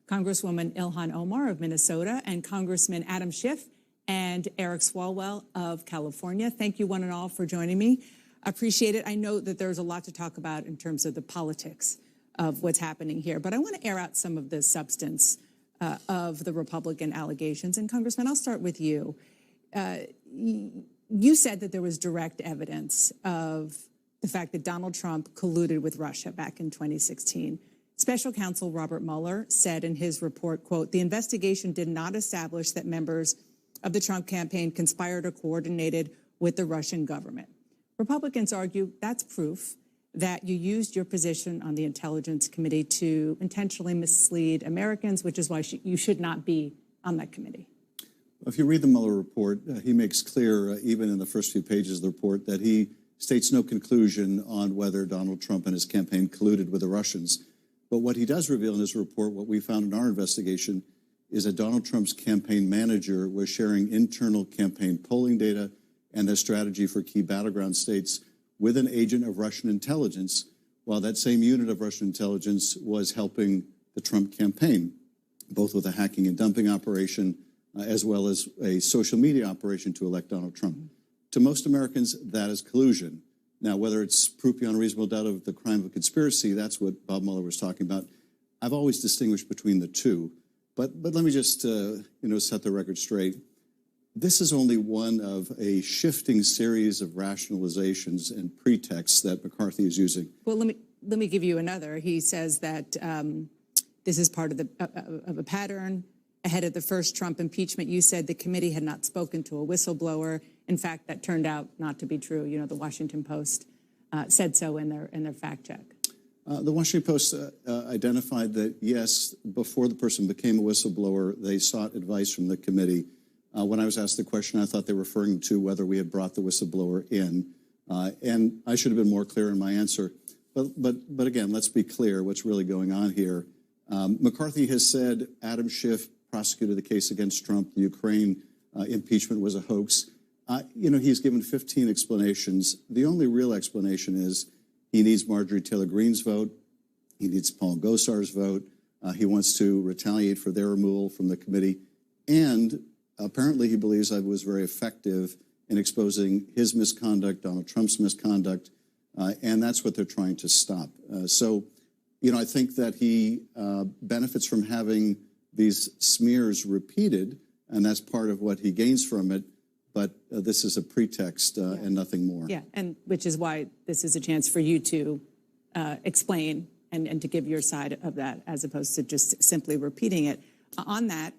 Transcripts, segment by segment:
Congresswoman Ilhan Omar of Minnesota and Congressman Adam Schiff and Eric Swalwell of California. Thank you one and all for joining me. I appreciate it. I know that there's a lot to talk about in terms of the politics of what's happening here, but I want to air out some of the substance of the Republican allegations. And Congressman, I'll start with you. You said that there was direct evidence of the fact that Donald Trump colluded with Russia back in 2016. Special Counsel Robert Mueller said in his report, quote, "The investigation did not establish that members of the Trump campaign conspired or coordinated with the Russian government." Republicans argue that's proof that you used your position on the Intelligence Committee to intentionally mislead Americans, which is why you should not be on that committee. If you read the Mueller report, he makes clear, even in the first few pages of the report, that he states no conclusion on whether Donald Trump and his campaign colluded with the Russians. But what he does reveal in his report, what we found in our investigation, is that Donald Trump's campaign manager was sharing internal campaign polling data and the strategy for key battleground states with an agent of Russian intelligence, while that same unit of Russian intelligence was helping the Trump campaign, both with a hacking and dumping operation, as well as a social media operation to elect Donald Trump. To most Americans, that is collusion. Now, whether it's proof beyond reasonable doubt of the crime of conspiracy, that's what Bob Mueller was talking about. I've always distinguished between the two. But let me just set the record straight. This is only one of a shifting series of rationalizations and pretexts that McCarthy is using. Well, let me give you another. He says that this is part of a pattern. Ahead of the first Trump impeachment, you said the committee had not spoken to a whistleblower. In fact, that turned out not to be true. You know, the Washington Post said so in their fact check. The Washington Post identified that, yes, before the person became a whistleblower, they sought advice from the committee. When I was asked the question, I thought they were referring to whether we had brought the whistleblower in. And I should have been more clear in my answer. But again, let's be clear what's really going on here. McCarthy has said Adam Schiff prosecuted the case against Trump. The Ukraine impeachment was a hoax. He's given 15 explanations. The only real explanation is he needs Marjorie Taylor Greene's vote. He needs Paul Gosar's vote. He wants to retaliate for their removal from the committee. And apparently he believes I was very effective in exposing his misconduct, Donald Trump's misconduct, and that's what they're trying to stop. I think that he benefits from having these smears repeated, and that's part of what he gains from it. But this is a pretext and nothing more. Yeah, and which is why this is a chance for you to explain and to give your side of that, as opposed to just simply repeating it. On that,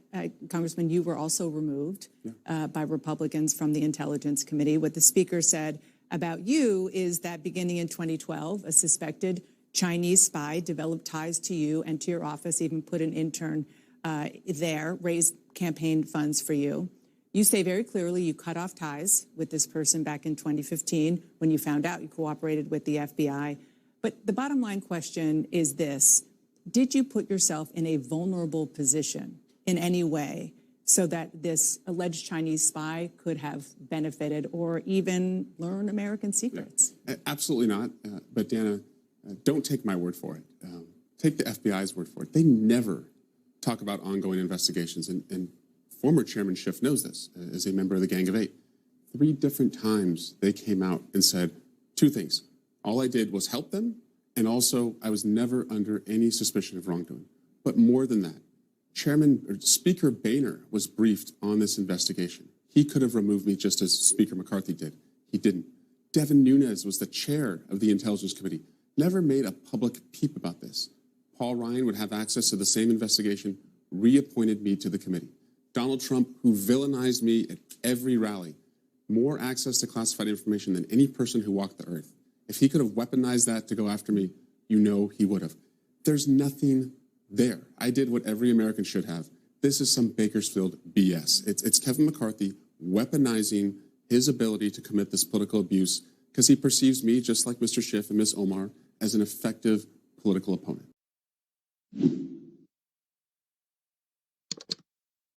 Congressman, you were also removed by Republicans from the Intelligence Committee. What the Speaker said about you is that beginning in 2012, a suspected Chinese spy developed ties to you and to your office, even put an intern there, raised campaign funds for you. You say very clearly you cut off ties with this person back in 2015 when you found out you cooperated with the FBI. But the bottom line question is this: did you put yourself in a vulnerable position in any way so that this alleged Chinese spy could have benefited or even learn American secrets? No, absolutely not. But Dana, don't take my word for it. Take the FBI's word for it. They never talk about ongoing investigations. And former Chairman Schiff knows this as a member of the Gang of Eight. 3 different times they came out and said 2 things. All I did was help them, and also I was never under any suspicion of wrongdoing. But more than that, Speaker Boehner was briefed on this investigation. He could have removed me just as Speaker McCarthy did. He didn't. Devin Nunes was the chair of the Intelligence Committee. Never made a public peep about this. Paul Ryan would have access to the same investigation, reappointed me to the committee. Donald Trump, who villainized me at every rally, more access to classified information than any person who walked the earth. If he could have weaponized that to go after me, you know he would have. There's nothing there. I did what every American should have. This is some Bakersfield BS. It's Kevin McCarthy weaponizing his ability to commit this political abuse because he perceives me, just like Mr. Schiff and Ms. Omar, as an effective political opponent.